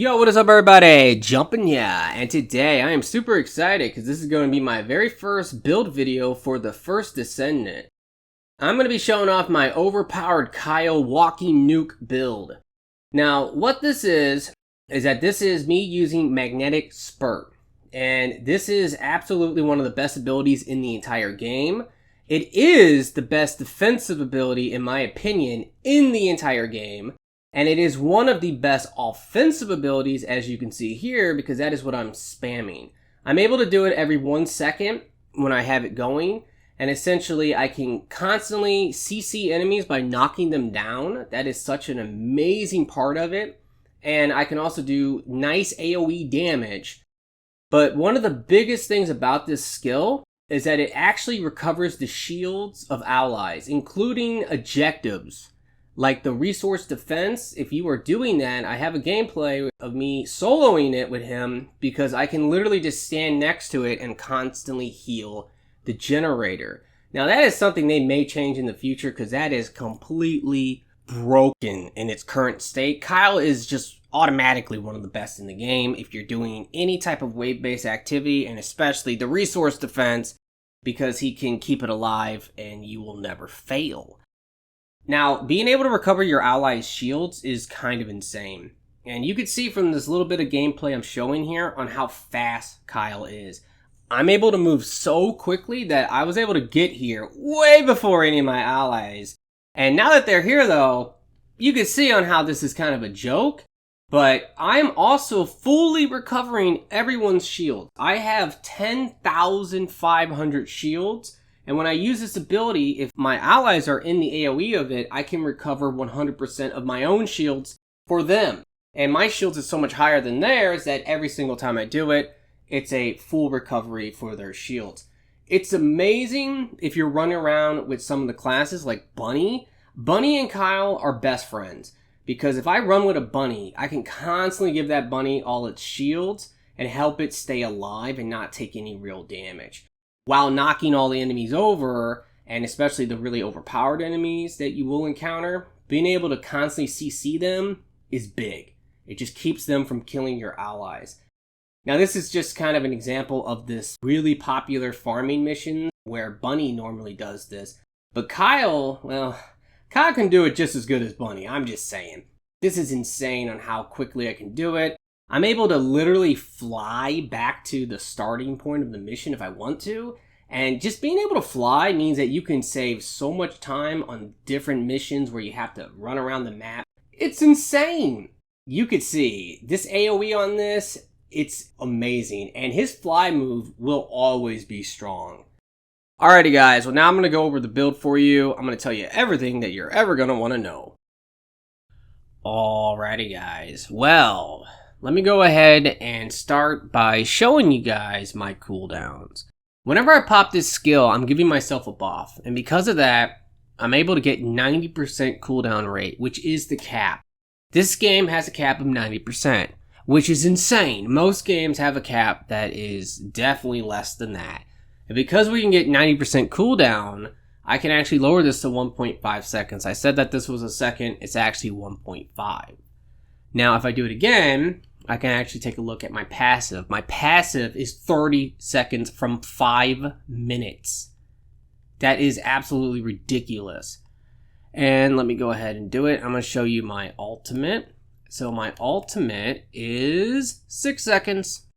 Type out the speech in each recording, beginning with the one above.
Yo, what is up everybody? Jumpin' yeah, and today I am super excited because this is going to be my very first build video for the first Descendant. I'm going to be showing off my Overpowered Kyle Walking Nuke build. Now, what this is that this is me using Magnetic Spurt. And this is absolutely one of the best abilities in the entire game. It is the best defensive ability, in my opinion, in the entire game. And it is one of the best offensive abilities, as you can see here, because that is what I'm spamming. I'm able to do it every 1 second when I have it going. And essentially, I can constantly CC enemies by knocking them down. That is such an amazing part of it. And I can also do nice AoE damage. But one of the biggest things about this skill is that it actually recovers the shields of allies, including objectives. Like the resource defense, if you are doing that, I have a gameplay of me soloing it with him because I can literally just stand next to it and constantly heal the generator. Now that is something they may change in the future because that is completely broken in its current state. Kyle is just automatically one of the best in the game if you're doing any type of wave-based activity, and especially the resource defense, because he can keep it alive and you will never fail. Now, being able to recover your allies' shields is kind of insane. And you can see from this little bit of gameplay I'm showing here on how fast Kyle is. I'm able to move so quickly that I was able to get here way before any of my allies. And now that they're here though, you can see on how this is kind of a joke. But I'm also fully recovering everyone's shields. I have 10,500 shields. And when I use this ability, if my allies are in the AoE of it, I can recover 100% of my own shields for them. And my shields is so much higher than theirs that every single time I do it, it's a full recovery for their shields. It's amazing if you're running around with some of the classes like Bunny. Bunny and Kyle are best friends. Because if I run with a bunny, I can constantly give that bunny all its shields and help it stay alive and not take any real damage, while knocking all the enemies over, and especially the really overpowered enemies that you will encounter. Being able to constantly CC them is big. It just keeps them from killing your allies. Now this is just kind of an example of this really popular farming mission where Bunny normally does this. But Kyle, well, Kyle can do it just as good as Bunny, I'm just saying. This is insane on how quickly I can do it. I'm able to literally fly back to the starting point of the mission if I want to. And just being able to fly means that you can save so much time on different missions where you have to run around the map. It's insane. You could see this AoE on this, it's amazing. And his fly move will always be strong. Alrighty guys, well now I'm going to go over the build for you. I'm going to tell you everything that you're ever going to want to know. Alrighty guys, well, let me go ahead and start by showing you guys my cooldowns. Whenever I pop this skill, I'm giving myself a buff, and because of that, I'm able to get 90% cooldown rate, which is the cap. This game has a cap of 90%, which is insane. Most games have a cap that is definitely less than that. And because we can get 90% cooldown, I can actually lower this to 1.5 seconds. I said that this was a second, it's actually 1.5. Now, if I do it again, I can actually take a look at my passive. My passive is 30 seconds from 5 minutes. That is absolutely ridiculous. And let me go ahead and do it. I'm going to show you my ultimate. So my ultimate is 6 seconds.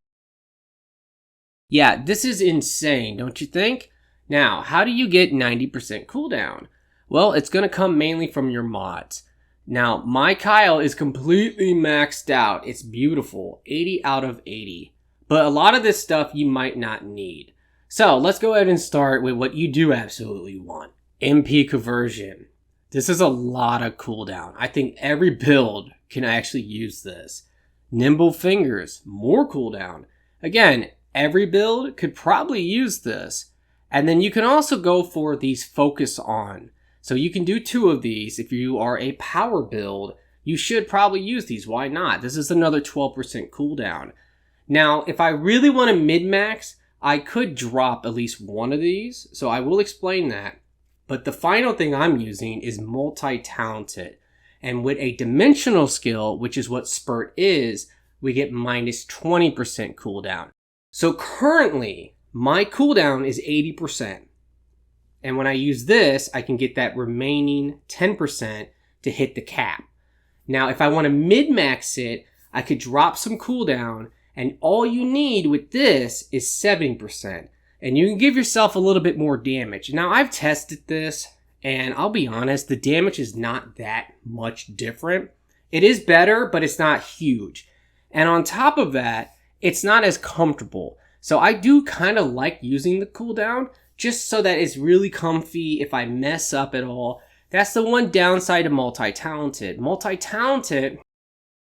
Yeah, this is insane, don't you think? Now, how do you get 90% cooldown? Well, it's going to come mainly from your mods. Now, my Kyle is completely maxed out. It's beautiful. 80 out of 80. But a lot of this stuff you might not need. So, let's go ahead and start with what you do absolutely want. MP conversion. This is a lot of cooldown. I think every build can actually use this. Nimble fingers. More cooldown. Again, every build could probably use this. And then you can also go for these focus on. So you can do 2 of these. If you are a power build, you should probably use these. Why not? This is another 12% cooldown. Now, if I really want to min-max, I could drop at least one of these. So I will explain that. But the final thing I'm using is multi-talented. And with a dimensional skill, which is what Spurt is, we get minus 20% cooldown. So currently, my cooldown is 80%. And when I use this, I can get that remaining 10% to hit the cap. Now, if I want to min-max it, I could drop some cooldown, and all you need with this is 70%. And you can give yourself a little bit more damage. Now, I've tested this, and I'll be honest, the damage is not that much different. It is better, but it's not huge. And on top of that, it's not as comfortable. So I do kind of like using the cooldown, just so that it's really comfy if I mess up at all. That's the one downside of multi-talented. Multi-talented,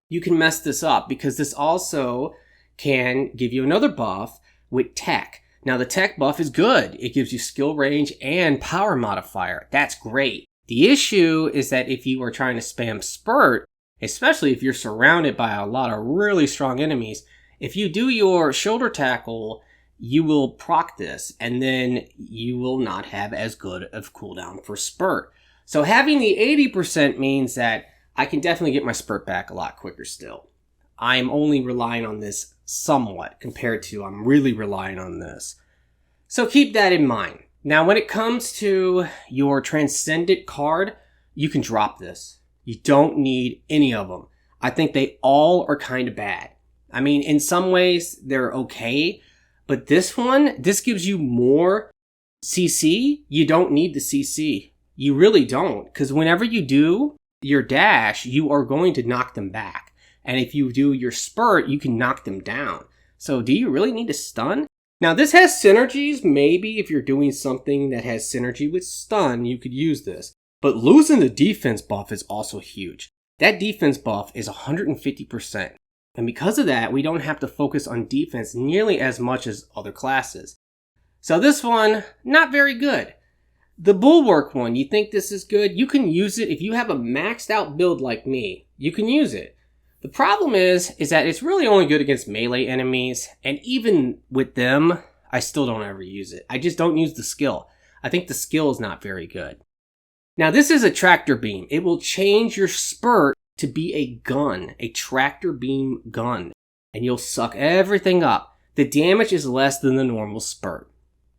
you can mess this up because this also can give you another buff with tech. Now the tech buff is good. It gives you skill range and power modifier. That's great. The issue is that if you are trying to spam spurt, especially if you're surrounded by a lot of really strong enemies, if you do your shoulder tackle, you will proc this, and then you will not have as good of cooldown for spurt. So having the 80% means that I can definitely get my spurt back a lot quicker still. I'm only relying on this somewhat compared to I'm really relying on this. So keep that in mind. Now when it comes to your Transcendent card, you can drop this. You don't need any of them. I think they all are kind of bad. I mean, in some ways they're okay, but this gives you more CC. You don't need the CC. You really don't, because whenever you do your dash, you are going to knock them back. And if you do your spurt, you can knock them down. So do you really need to stun? Now this has synergies. Maybe if you're doing something that has synergy with stun, you could use this. But losing the defense buff is also huge. That defense buff is 150%. And because of that, we don't have to focus on defense nearly as much as other classes. So this one, not very good. The Bulwark one, you think this is good? You can use it if you have a maxed out build like me. You can use it. The problem is that it's really only good against melee enemies. And even with them, I still don't ever use it. I just don't use the skill. I think the skill is not very good. Now this is a tractor beam. It will change your spurt to be a gun, a tractor beam gun. And you'll suck everything up. The damage is less than the normal spurt.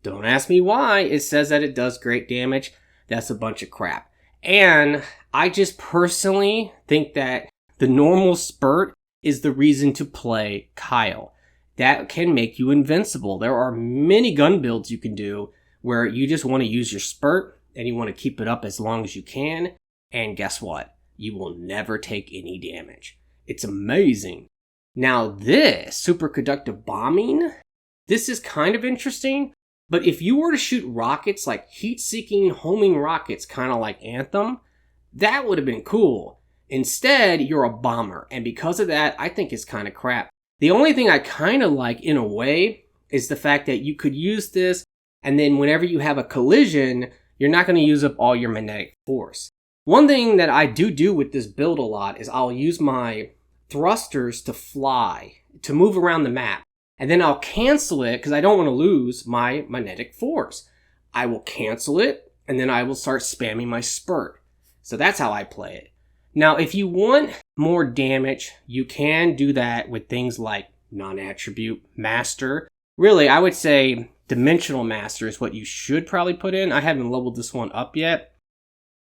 Don't ask me why. It says that it does great damage. That's a bunch of crap. And I just personally think that the normal spurt is the reason to play Kyle. That can make you invincible. There are many gun builds you can do where you just want to use your spurt and you want to keep it up as long as you can. And guess what? You will never take any damage. It's amazing. Now this superconductive bombing, this is kind of interesting. But if you were to shoot rockets like heat-seeking homing rockets, kind of like Anthem, that would have been cool. Instead, you're a bomber, and because of that, I think it's kind of crap. The only thing I kind of like, in a way, is the fact that you could use this, and then whenever you have a collision, you're not going to use up all your magnetic force. One thing that I do with this build a lot is I'll use my thrusters to fly, to move around the map. And then I'll cancel it because I don't want to lose my magnetic force. I will cancel it, and then I will start spamming my spurt. So that's how I play it. Now, if you want more damage, you can do that with things like non-attribute master. Really, I would say dimensional master is what you should probably put in. I haven't leveled this one up yet.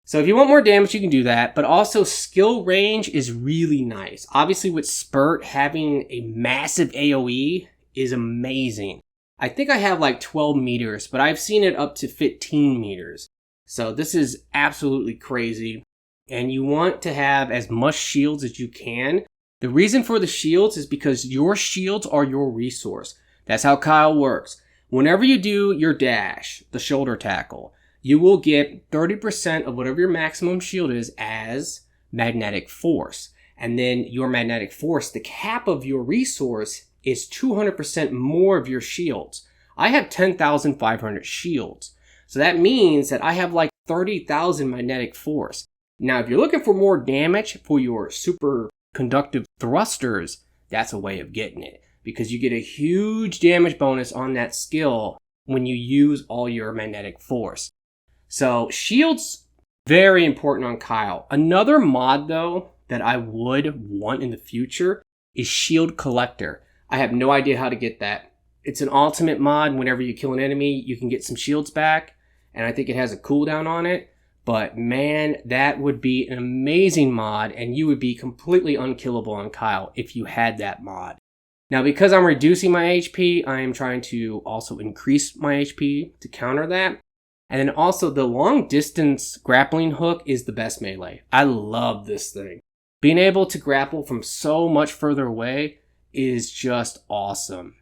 So if you want more damage, you can do that. But also skill range is really nice. Obviously with spurt, having a massive AoE is amazing. I think I have like 12 meters, but I've seen it up to 15 meters. So this is absolutely crazy. And you want to have as much shields as you can. The reason for the shields is because your shields are your resource. That's how Kyle works. Whenever you do your dash, the shoulder tackle, you will get 30% of whatever your maximum shield is as magnetic force. And then your magnetic force, the cap of your resource, is 200% more of your shields. I have 10,500 shields. So that means that I have like 30,000 magnetic force. Now, if you're looking for more damage for your superconductive thrusters, that's a way of getting it. Because you get a huge damage bonus on that skill when you use all your magnetic force. So shields, very important on Kyle. Another mod though that I would want in the future is Shield Collector. I have no idea how to get that. It's an ultimate mod. Whenever you kill an enemy, you can get some shields back, and I think it has a cooldown on it. But man, that would be an amazing mod, and you would be completely unkillable on Kyle if you had that mod. Now, because I'm reducing my HP, I am trying to also increase my HP to counter that. And then also the long distance grappling hook is the best melee. I love this thing. Being able to grapple from so much further away is just awesome.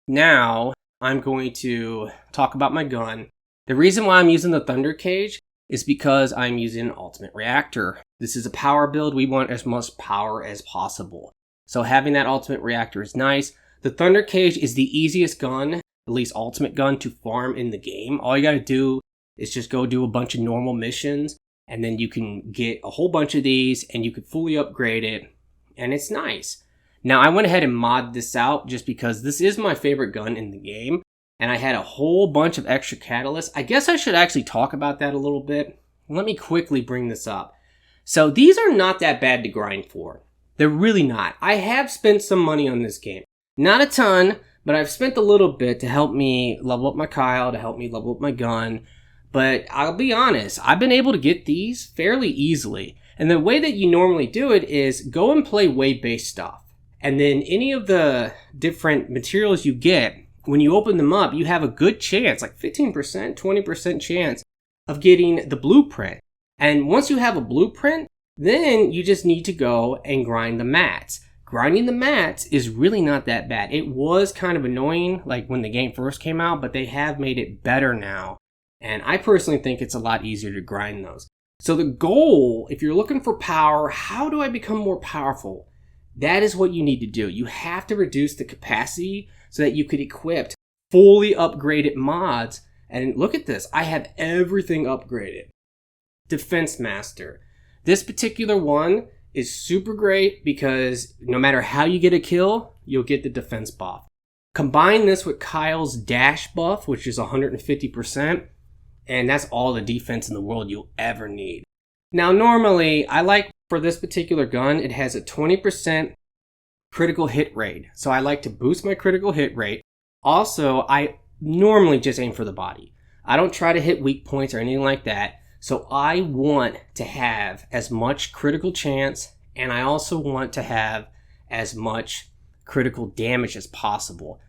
Now, I'm going to talk about my gun. The reason why I'm using the Thunder Cage is because I'm using an ultimate reactor. This is a power build. We want as much power as possible. So having that ultimate reactor is nice. The Thunder Cage is the easiest gun, at least ultimate gun, to farm in the game. All you gotta do is just go do a bunch of normal missions, and then you can get a whole bunch of these, and you can fully upgrade it, and it's nice. Now, I went ahead and modded this out just because this is my favorite gun in the game, and I had a whole bunch of extra catalysts. I guess I should actually talk about that a little bit. Let me quickly bring this up. So these are not that bad to grind for. They're really not. I have spent some money on this game. Not a ton, but I've spent a little bit to help me level up my Kyle, to help me level up my gun. But I'll be honest, I've been able to get these fairly easily. And the way that you normally do it is go and play wave-based stuff. And then any of the different materials you get, when you open them up, you have a good chance, like 15%, 20% chance of getting the blueprint. And once you have a blueprint, then you just need to go and grind the mats. Grinding the mats is really not that bad. It was kind of annoying, like when the game first came out, but they have made it better now. And I personally think it's a lot easier to grind those. So the goal, if you're looking for power, how do I become more powerful? That is what you need to do. You have to reduce the capacity so that you could equip fully upgraded mods. And look at this, I have everything upgraded. Defense Master. This particular one is super great because no matter how you get a kill, you'll get the defense buff. Combine this with Kyle's dash buff, which is 150%, and that's all the defense in the world you'll ever need. Now, normally, I like for this particular gun, it has a 20% critical hit rate. So I like to boost my critical hit rate. Also, I normally just aim for the body. I don't try to hit weak points or anything like that. So I want to have as much critical chance, and I also want to have as much critical damage as possible.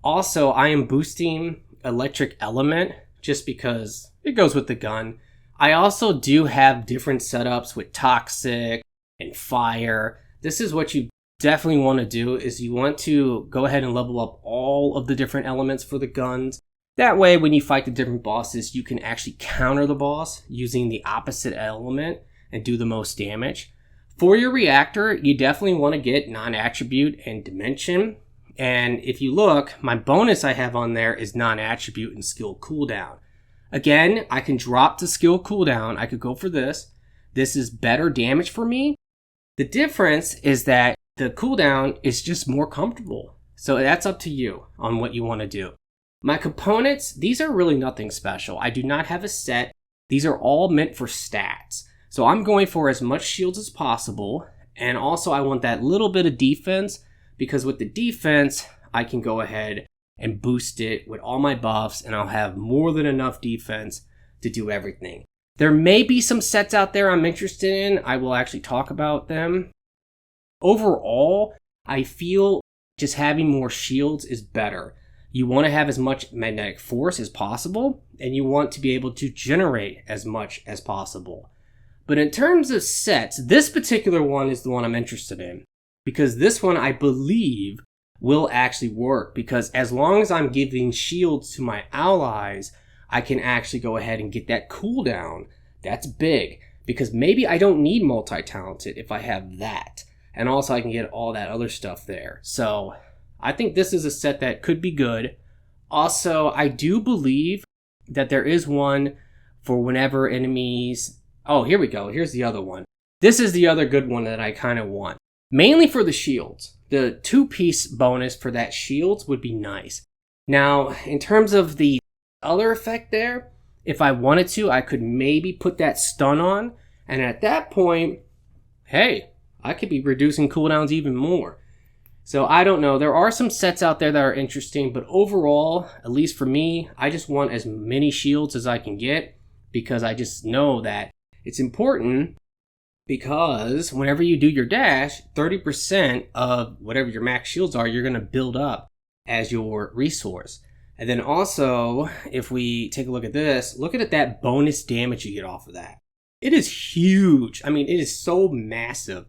Also, I am boosting electric element just because it goes with the gun. I also do have different setups with toxic and fire. This is what you definitely want to do, is you want to go ahead and level up all of the different elements for the guns. That way, when you fight the different bosses, you can actually counter the boss using the opposite element and do the most damage. For your reactor, you definitely want to get non-attribute and dimension. And if you look, my bonus I have on there is non-attribute and skill cooldown. Again, I can drop the skill cooldown. I could go for this. This is better damage for me. The difference is that the cooldown is just more comfortable. So that's up to you on what you want to do. My components, these are really nothing special. I do not have a set. These are all meant for stats. So I'm going for as much shields as possible. And also I want that little bit of defense, because with the defense, I can go ahead and boost it with all my buffs, and I'll have more than enough defense to do everything. There may be some sets out there I'm interested in. I will actually talk about them. Overall, I feel just having more shields is better. You want to have as much magnetic force as possible, and you want to be able to generate as much as possible. But in terms of sets, this particular one is the one I'm interested in, because this one I believe will actually work, because as long as I'm giving shields to my allies, I can actually go ahead and get that cooldown. That's big, because maybe I don't need multi-talented if I have that. And also I can get all that other stuff there. So I think this is a set that could be good. Also, I do believe that there is one for whenever enemies... Oh, here we go. Here's the other one. This is the other good one that I kind of want. Mainly for the shields. The 2-piece bonus for that shields would be nice. Now, in terms of the other effect there, if I wanted to, I could maybe put that stun on. And at that point, hey, I could be reducing cooldowns even more. So I don't know. There are some sets out there that are interesting, but overall, at least for me, I just want as many shields as I can get because I just know that it's important because whenever you do your dash, 30% of whatever your max shields are, you're going to build up as your resource. And then also, if we take a look at this, look at that bonus damage you get off of that. It is huge. I mean, it is so massive.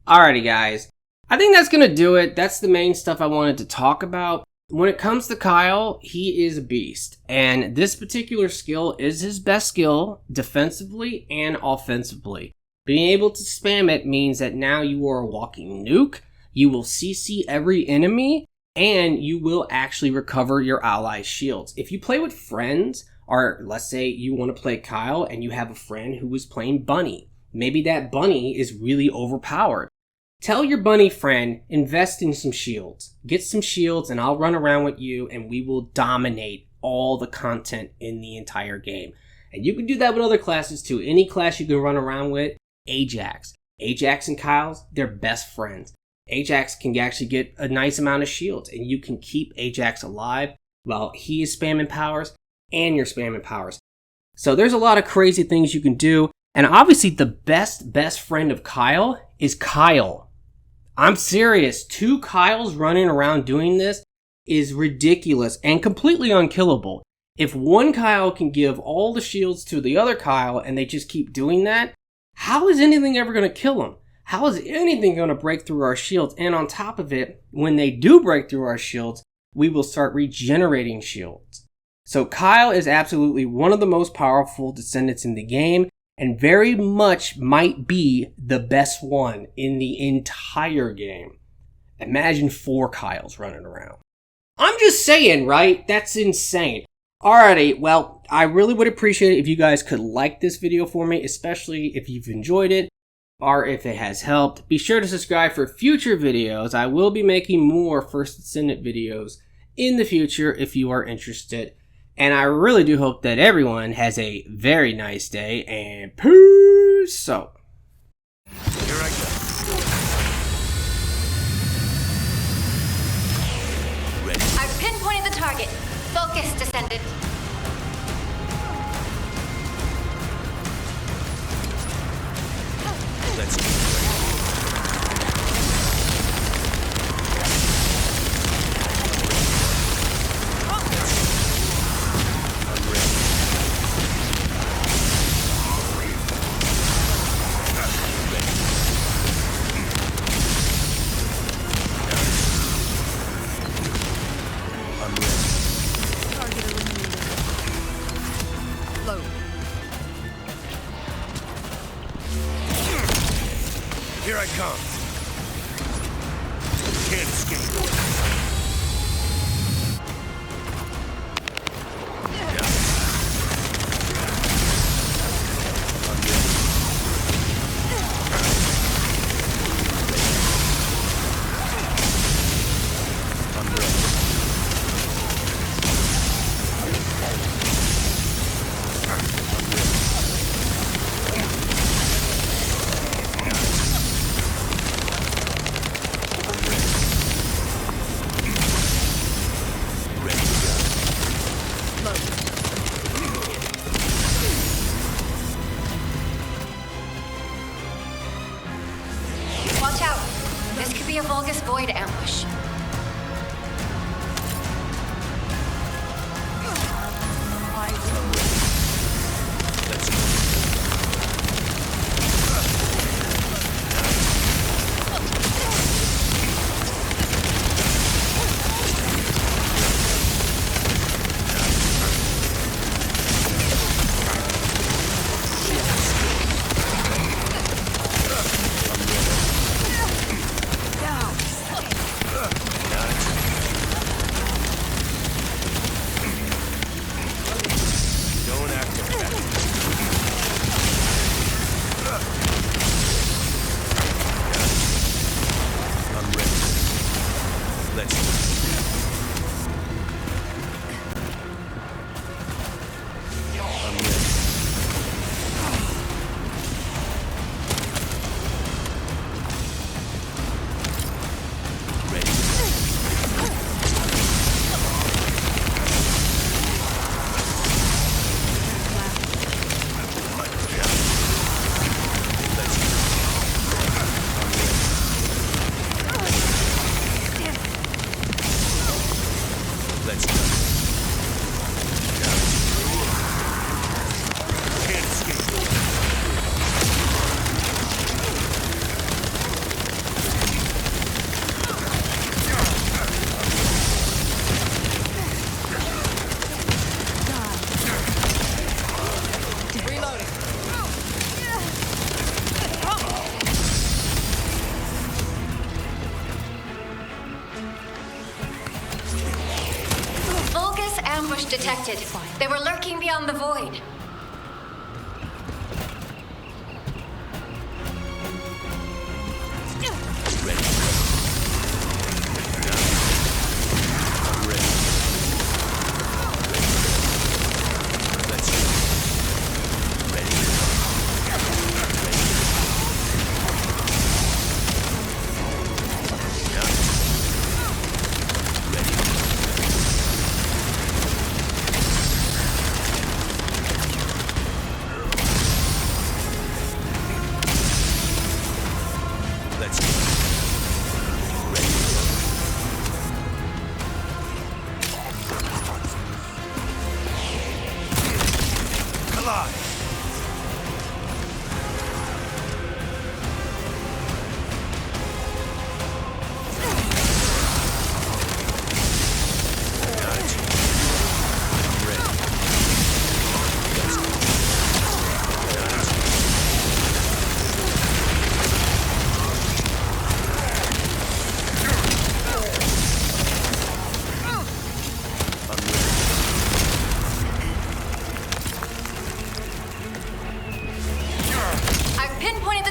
Alrighty, guys. I think that's going to do it. That's the main stuff I wanted to talk about. When it comes to Kyle, he is a beast. And this particular skill is his best skill, defensively and offensively. Being able to spam it means that now you are a walking nuke, you will CC every enemy, and you will actually recover your allies' shields. If you play with friends, or let's say you want to play Kyle and you have a friend who is playing Bunny, maybe that Bunny is really overpowered. Tell your Bunny friend, invest in some shields. Get some shields and I'll run around with you and we will dominate all the content in the entire game. And you can do that with other classes too. Any class you can run around with. Ajax. Ajax and Kyle's, they're best friends. Ajax can actually get a nice amount of shields and you can keep Ajax alive while he is spamming powers and you're spamming powers. So there's a lot of crazy things you can do. And obviously the best friend of Kyle is Kyle. I'm serious. 2 Kyles running around doing this is ridiculous and completely unkillable. If one Kyle can give all the shields to the other Kyle and they just keep doing that, how is anything ever going to kill him? How is anything going to break through our shields? And on top of it, when they do break through our shields, we will start regenerating shields. So Kyle is absolutely one of the most powerful descendants in the game and very much might be the best one in the entire game. Imagine 4 Kyles running around. I'm just saying, right? That's insane. Alrighty, well, I really would appreciate it if you guys could like this video for me, especially if you've enjoyed it or if it has helped. Be sure to subscribe for future videos. I will be making more First Descendant videos in the future if you are interested. And I really do hope that everyone has a very nice day and peace out. Here I go. Ready. I've pinpointed the target. Focus, Descendant. Let's get ready. I'm ready. I'm ready. Target eliminated. Load. Here I come. Can't escape. Watch out. This could be a Vulgus Void ambush. Let's go. Detected. They were lurking beyond the void.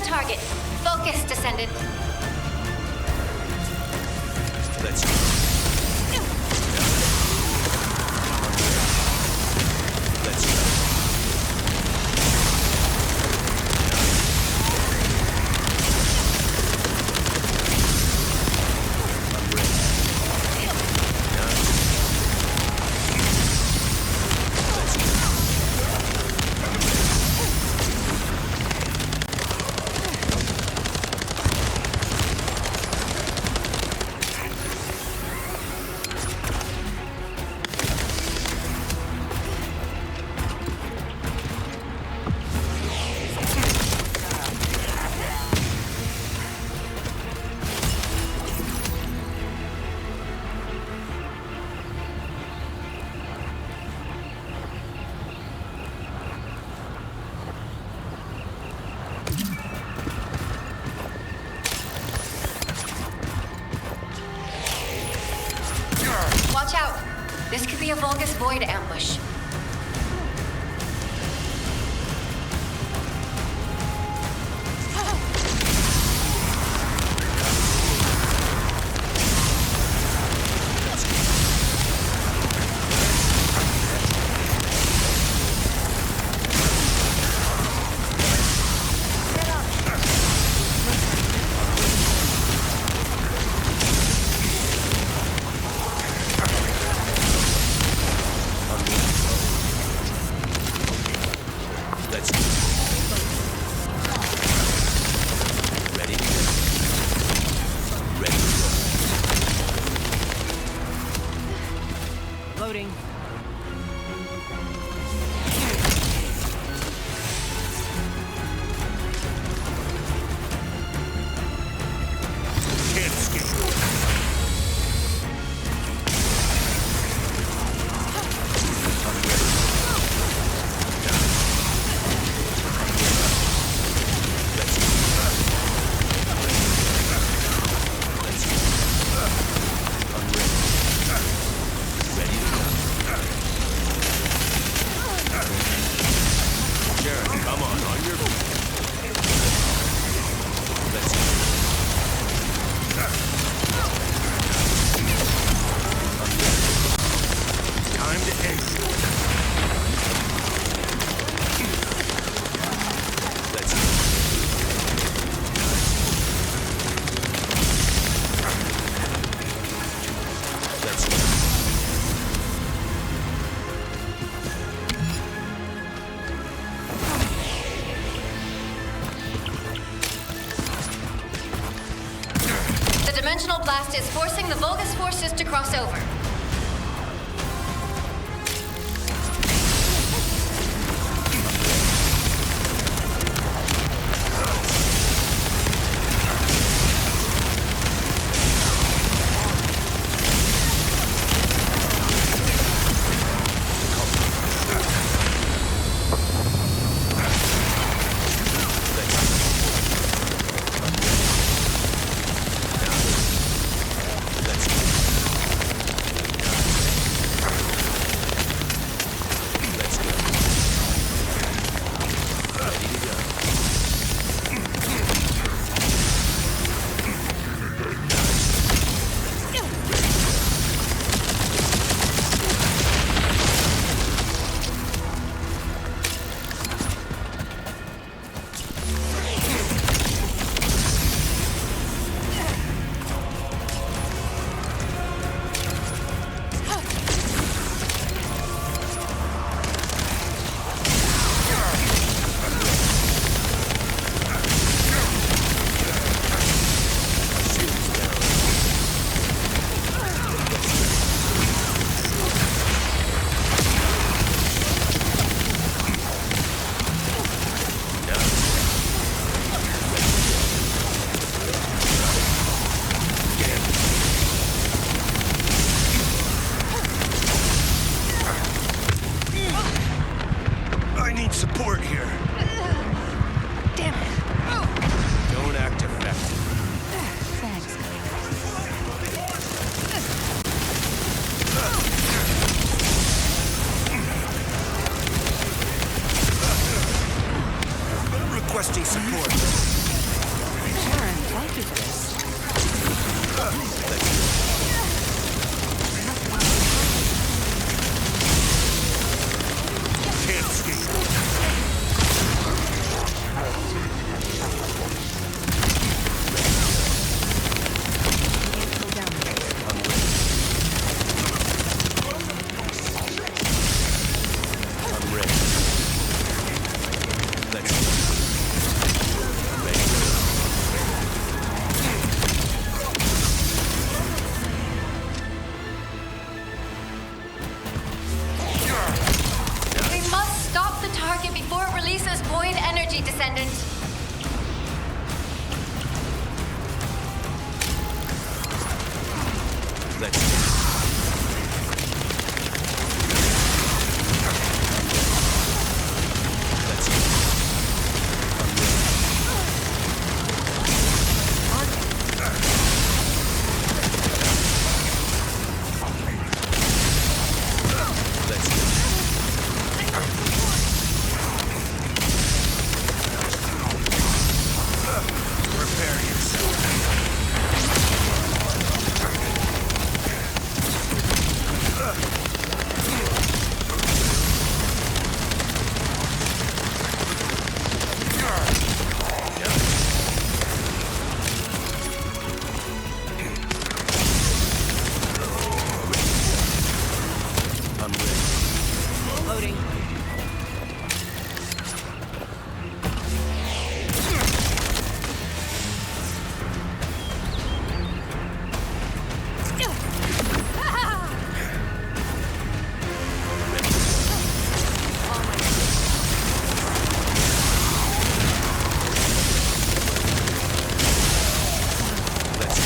Target. Focus, Descendant. Let's go. Let's go. I'm ready. Let's go. Watch out. This could be a Vulgus Void ambush. Let's go. Ready? Ready. Loading. Can't escape. Come on your feet. Let's go. Time to end. Let's go. Let's go. The Dimensional Blast is forcing the Vulgus forces to cross over. Let's go. Requesting support. Sharon, thank you for this. Can't escape. Go down there. I'm ready. Let's go. We must stop the target before it releases void energy, Descendant. Let's go. Let's go. Let's go. Prepare yourself. I'm ready. Loading. Let's go. Let's go.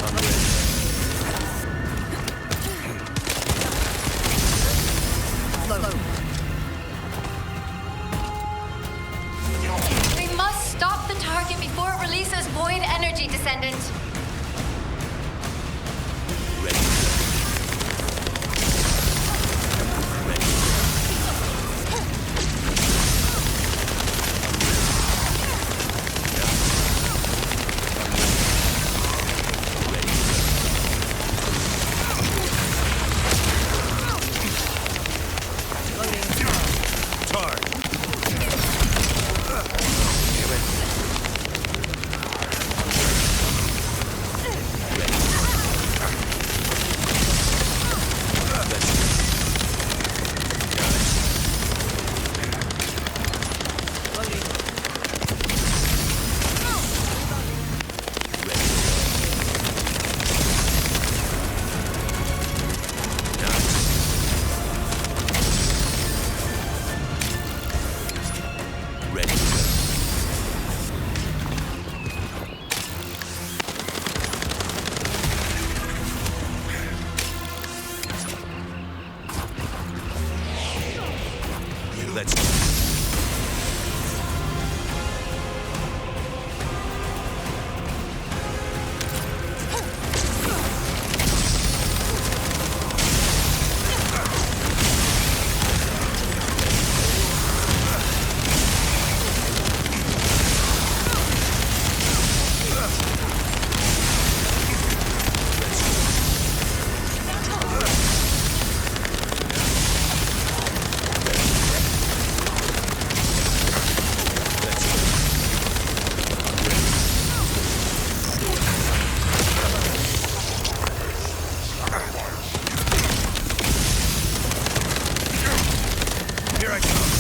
I'm ready. We must stop the target before it releases void energy, Descendant. Ready. Ready. Tar. Damn it. Let's go. Here I come.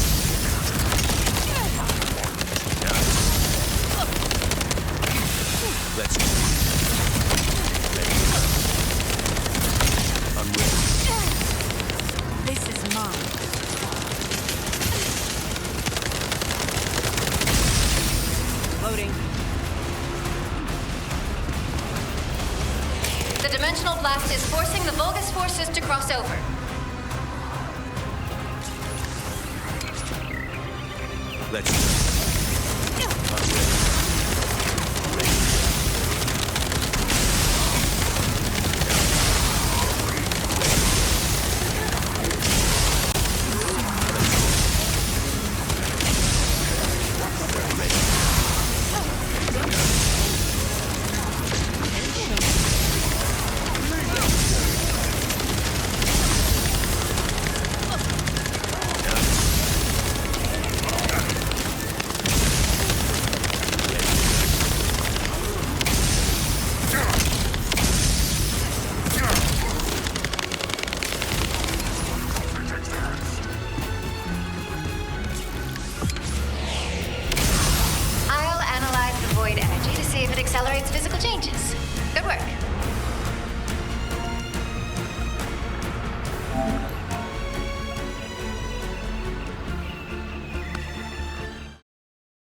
Let's go. I'm ready. This is mine. Loading. The dimensional blast is forcing the Vulgus forces to cross over. Let's go. I'm ready. Ready. accelerates physical changes.